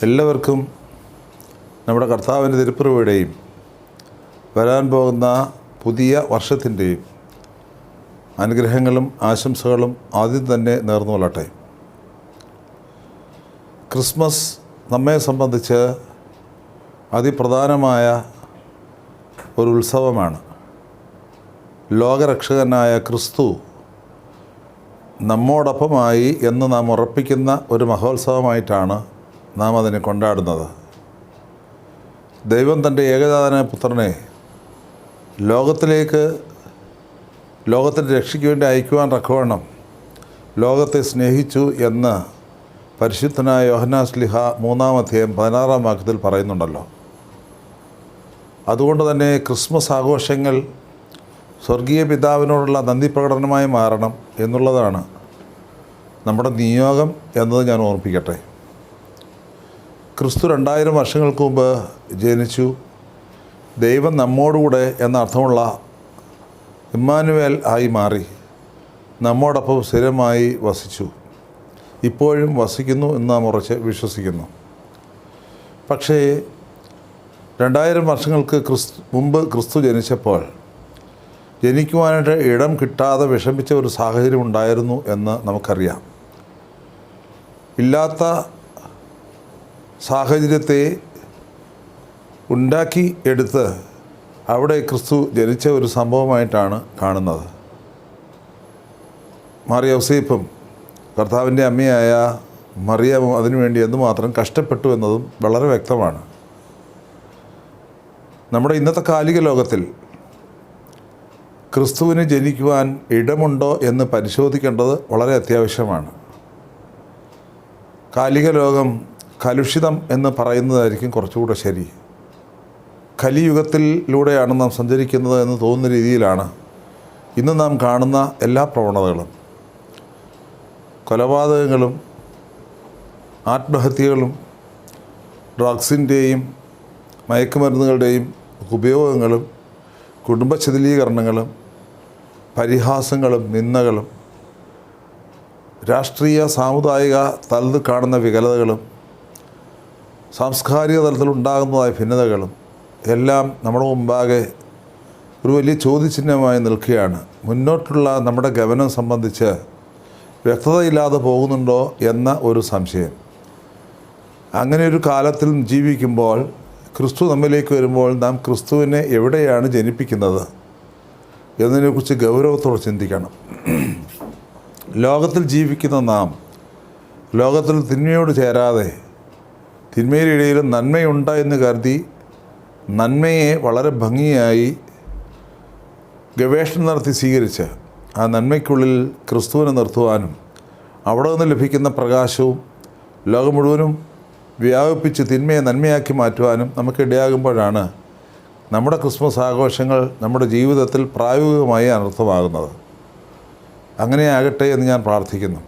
എല്ലാവർക്കും നമ്മുടെ കർത്താവിൻ്റെ തിരുപ്പിറവിയുടെയും വരാൻ പോകുന്ന പുതിയ വർഷത്തിൻ്റെയും അനുഗ്രഹങ്ങളും ആശംസകളും ആദ്യം തന്നെ നേർന്നു കൊള്ളട്ടെ. ക്രിസ്മസ് നമ്മെ സംബന്ധിച്ച് അതിപ്രധാനമായ ഒരു ഉത്സവമാണ്. ലോകരക്ഷകനായ ക്രിസ്തു നമ്മോടൊപ്പമായി എന്ന് നാം ഉറപ്പിക്കുന്ന ഒരു മഹോത്സവമായിട്ടാണ് നാം അതിനെ കൊണ്ടാടുന്നത്. ദൈവം തൻ്റെ ഏകജാതനായ പുത്രനെ ലോകത്തിൻ്റെ രക്ഷയ്ക്ക് വേണ്ടി അയക്കുവാൻ തക്കവണ്ണം ലോകത്തെ സ്നേഹിച്ചു എന്ന് പരിശുദ്ധനായ യോഹന്നാൻ ശ്ലീഹ 3-ാം അധ്യായം 16-ാം വാക്യത്തിൽ പറയുന്നുണ്ടല്ലോ. അതുകൊണ്ട് തന്നെ ക്രിസ്മസ് ആഘോഷങ്ങൾ സ്വർഗീയ പിതാവിനോടുള്ള നന്ദി പ്രകടനമായി മാറണം എന്നുള്ളതാണ് നമ്മുടെ നിയോഗം എന്നത് ഞാൻ ഓർമ്മിപ്പിക്കട്ടെ. ക്രിസ്തു 2000 വർഷങ്ങൾക്ക് മുമ്പ് ജനിച്ചു. ദൈവം നമ്മോടുകൂടെ എന്ന അർത്ഥമുള്ള ഇമ്മാനുവേൽ ആയി മാറി നമ്മോടൊപ്പം സ്ഥിരമായി വസിച്ചു. ഇപ്പോഴും വസിക്കുന്നു എന്ന് നാം ഉറച്ച് വിശ്വസിക്കുന്നു. പക്ഷേ 2000 വർഷങ്ങൾക്ക് മുമ്പ് ക്രിസ്തു ജനിച്ചപ്പോൾ ജനിക്കുവാനായിട്ട് ഇടം കിട്ടാതെ വിഷമിച്ച ഒരു സാഹചര്യം ഉണ്ടായിരുന്നു എന്ന് നമുക്കറിയാം. ഇല്ലാത്ത സാഹചര്യത്തെ ഉണ്ടാക്കി എടുത്ത് അവിടെ ക്രിസ്തു ജനിച്ച ഒരു സംഭവമായിട്ടാണ് കാണുന്നത്. യൗസേപ്പും കർത്താവിൻ്റെ അമ്മയായ മറിയാമും അതിനുവേണ്ടി എന്തുമാത്രം കഷ്ടപ്പെട്ടു എന്നതും വളരെ വ്യക്തമാണ്. നമ്മുടെ ഇന്നത്തെ കാലിക ലോകത്തിൽ ക്രിസ്തുവിന് ജനിക്കുവാൻ ഇടമുണ്ടോ എന്ന് പരിശോധിക്കേണ്ടത് വളരെ അത്യാവശ്യമാണ്. കാലിക ലോകം കലുഷിതം എന്ന് പറയുന്നതായിരിക്കും കുറച്ചുകൂടെ ശരി. കലിയുഗത്തിലൂടെയാണ് നാം സഞ്ചരിക്കുന്നത് എന്ന് തോന്നുന്ന രീതിയിലാണ് ഇന്ന് നാം കാണുന്ന എല്ലാ പ്രവണതകളും. കൊലപാതകങ്ങളും ആത്മഹത്യകളും ഡ്രഗ്സിൻ്റെയും മയക്കുമരുന്നുകളുടെയും ഉപയോഗങ്ങളും കുടുംബ ശിഥിലീകരണങ്ങളും പരിഹാസങ്ങളും നിന്ദകളും രാഷ്ട്രീയ സാമുദായിക തലത്തിൽ കാണുന്ന വികലതകളും സാംസ്കാരിക തലത്തിലുണ്ടാകുന്നതായ ഭിന്നതകളും എല്ലാം നമ്മുടെ മുമ്പാകെ ഒരു വലിയ ചോദ്യചിഹ്നമായി നിൽക്കുകയാണ്. മുന്നോട്ടുള്ള നമ്മുടെ ഗമനം സംബന്ധിച്ച് വ്യക്തതയില്ലാതെ പോകുന്നുണ്ടോ എന്ന ഒരു സംശയം. അങ്ങനെ ഒരു കാലത്തിൽ ജീവിക്കുമ്പോൾ ക്രിസ്തു നമ്മിലേക്ക് വരുമ്പോൾ നാം ക്രിസ്തുവിനെ എവിടെയാണ് ജനിപ്പിക്കുന്നത് എന്നതിനെക്കുറിച്ച് ഗൗരവത്തോടെ ചിന്തിക്കണം. ലോകത്തിൽ ജീവിക്കുന്ന നാം ലോകത്തിൽ തിന്മയോട് ചേരാതെ തിന്മയുടെ ഇടയിൽ നന്മയുണ്ട് എന്ന് കരുതി നന്മയെ വളരെ ഭംഗിയായി ഗവേഷണം നടത്തി സ്വീകരിച്ച് ആ നന്മയ്ക്കുള്ളിൽ ക്രിസ്തുവിനെ നിർത്തുവാനും അവിടെ നിന്ന് ലഭിക്കുന്ന പ്രകാശവും ലോകം മുഴുവനും വ്യാപിപ്പിച്ച് തിന്മയെ നന്മയാക്കി മാറ്റുവാനും നമുക്കിടയാകുമ്പോഴാണ് നമ്മുടെ ക്രിസ്മസ് ആഘോഷങ്ങൾ നമ്മുടെ ജീവിതത്തിൽ പ്രായോഗികമായി അനർത്ഥമാകുന്നത്. അങ്ങനെ ആകട്ടെ എന്ന് ഞാൻ പ്രാർത്ഥിക്കുന്നു.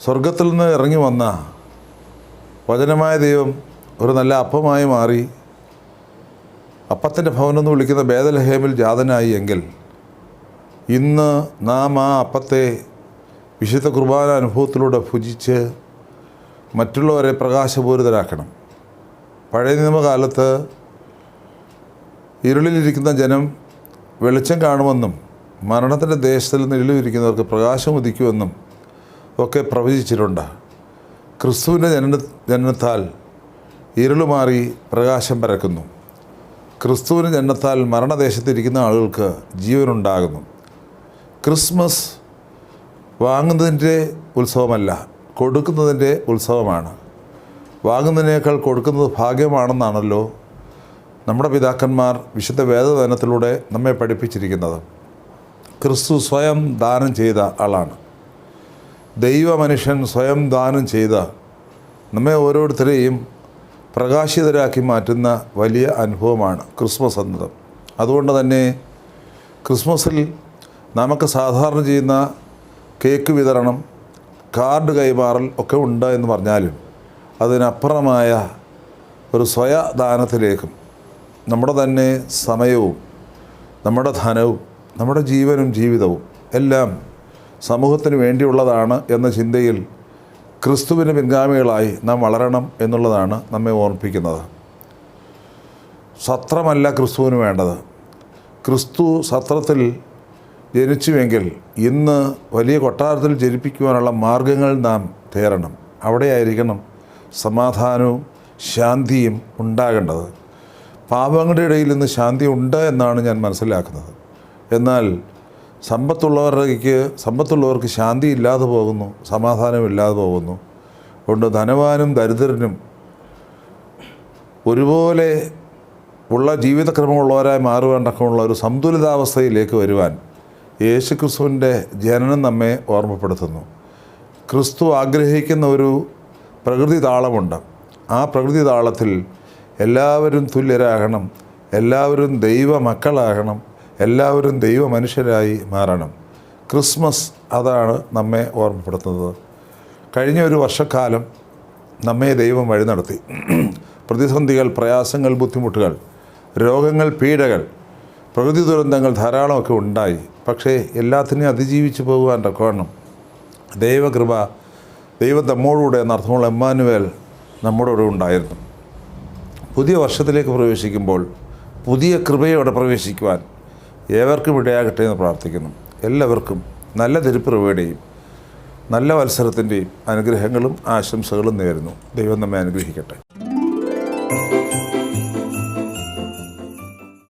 സ്വർഗത്തിൽ നിന്ന് ഇറങ്ങി വന്ന വചനമായ ദൈവം ഒരു നല്ല അപ്പമായി മാറി അപ്പത്തിൻ്റെ ഭവനെന്ന് വിളിക്കുന്ന ബേദലഹേമിൽ ജാതനായി എങ്കിൽ ഇന്ന് നാം ആ അപ്പത്തെ വിശുദ്ധ കുർബാന അനുഭവത്തിലൂടെ ഭുജിച്ച് മറ്റുള്ളവരെ പ്രകാശപൂരിതരാക്കണം. പഴയ നിയമകാലത്ത് ഇരുളിലിരിക്കുന്ന ജനം വെളിച്ചം കാണുമെന്നും മരണത്തിൻ്റെ ദേശത്തിൽ നിന്ന് ഇരുളിലിരിക്കുന്നവർക്ക് പ്രകാശം ഉദിക്കുമെന്നും ഒക്കെ പ്രവചിച്ചിട്ടുണ്ട്. ക്രിസ്തുവിൻ്റെ ജനനത്താൽ ഇരുളുമാറി പ്രകാശം പരക്കുന്നു. ക്രിസ്തുവിൻ്റെ ജനനത്താൽ മരണദേശത്തിരിക്കുന്ന ആളുകൾക്ക് ജീവനുണ്ടാകുന്നു. ക്രിസ്മസ് വാങ്ങുന്നതിൻ്റെ ഉത്സവമല്ല, കൊടുക്കുന്നതിൻ്റെ ഉത്സവമാണ്. വാങ്ങുന്നതിനേക്കാൾ കൊടുക്കുന്നത് ഭാഗ്യമാണെന്നാണല്ലോ നമ്മുടെ പിതാക്കന്മാർ വിശുദ്ധ വേദവചനത്തിലൂടെ നമ്മെ പഠിപ്പിച്ചിരിക്കുന്നത്. ക്രിസ്തു സ്വയം ദാനം ചെയ്ത ആളാണ്. ദൈവമനുഷ്യൻ സ്വയം ദാനം ചെയ്ത നമ്മെ ഓരോരുത്തരെയും പ്രകാശിതരാക്കി മാറ്റുന്ന വലിയ അനുഭവമാണ് ക്രിസ്മസ് എന്നത്. അതുകൊണ്ട് തന്നെ ക്രിസ്മസിൽ നമുക്ക് സാധാരണ ചെയ്യുന്ന കേക്ക് വിതരണം, കാർഡ് കൈമാറൽ ഒക്കെ ഉണ്ട് എന്ന് പറഞ്ഞാലും അതിനപ്പുറമായ ഒരു സ്വയദാനത്തിലേക്കും നമ്മുടെ തന്നെ സമയവും നമ്മുടെ ധനവും നമ്മുടെ ജീവനും ജീവിതവും എല്ലാം സമൂഹത്തിന് വേണ്ടിയുള്ളതാണ് എന്ന ചിന്തയിൽ ക്രിസ്തുവിന് പിൻഗാമികളായി നാം വളരണം എന്നുള്ളതാണ് നമ്മെ ഓർമ്മിപ്പിക്കുന്നത്. സത്രമല്ല ക്രിസ്തുവിന് വേണ്ടത്. ക്രിസ്തു സത്രത്തിൽ ജനിച്ചുവെങ്കിൽ ഇന്ന് വലിയ കൊട്ടാരത്തിൽ ജനിപ്പിക്കുവാനുള്ള മാർഗങ്ങൾ നാം തേടണം. അവിടെയായിരിക്കണം സമാധാനവും ശാന്തിയും ഉണ്ടാകേണ്ടത്. പാപങ്ങളുടെ ഇടയിൽ നിന്ന് ശാന്തി ഉണ്ട് എന്നാണ് ഞാൻ മനസ്സിലാക്കുന്നത്. എന്നാൽ സമ്പത്തുള്ളവർക്ക് ശാന്തി ഇല്ലാതെ പോകുന്നു, സമാധാനമില്ലാതെ പോകുന്നു. അതുകൊണ്ട് ധനവാനും ദരിദ്രനും ഒരുപോലെ ഉള്ള ജീവിതക്രമമുള്ളവരായി മാറുവാനൊക്കെയുള്ള ഒരു സന്തുലിതാവസ്ഥയിലേക്ക് വരുവാൻ യേശുക്രിസ്തുവിൻ്റെ ജനനം നമ്മെ ഓർമ്മപ്പെടുത്തുന്നു. ക്രിസ്തു ആഗ്രഹിക്കുന്ന ഒരു പ്രകൃതി താളമുണ്ട്. ആ പ്രകൃതി താളത്തിൽ എല്ലാവരും തുല്യരാകണം, എല്ലാവരും ദൈവ മക്കളാകണം, എല്ലാവരും ദൈവ മനുഷ്യരായി മാറണം. ക്രിസ്മസ് അതാണ് നമ്മെ ഓർമ്മപ്പെടുത്തുന്നത്. കഴിഞ്ഞ ഒരു വർഷക്കാലം നമ്മെ ദൈവം വഴി നടത്തി. പ്രതിസന്ധികൾ, പ്രയാസങ്ങൾ, ബുദ്ധിമുട്ടുകൾ, രോഗങ്ങൾ, പീഡകൾ, പ്രകൃതി ദുരന്തങ്ങൾ ധാരാളമൊക്കെ ഉണ്ടായി. പക്ഷേ എല്ലാത്തിനെയും അതിജീവിച്ച് പോകുവാൻ തക്കവണ്ണം ദൈവകൃപ, ദൈവം നമ്മോടുകൂടെ എന്നർത്ഥമുള്ള എമ്മാനുവേൽ നമ്മുടെ കൂടെ ഉണ്ടായിരുന്നു. പുതിയ വർഷത്തിലേക്ക് പ്രവേശിക്കുമ്പോൾ പുതിയ കൃപയോടെ പ്രവേശിക്കുവാൻ ഏവർക്കും ഇടയാകട്ടെ എന്ന് പ്രാർത്ഥിക്കുന്നു. എല്ലാവർക്കും നല്ല തിരുപ്പിറവിയുടെയും നല്ല വത്സരത്തിൻ്റെയും അനുഗ്രഹങ്ങളും ആശംസകളും നേരുന്നു. ദൈവം നമ്മെ അനുഗ്രഹിക്കട്ടെ.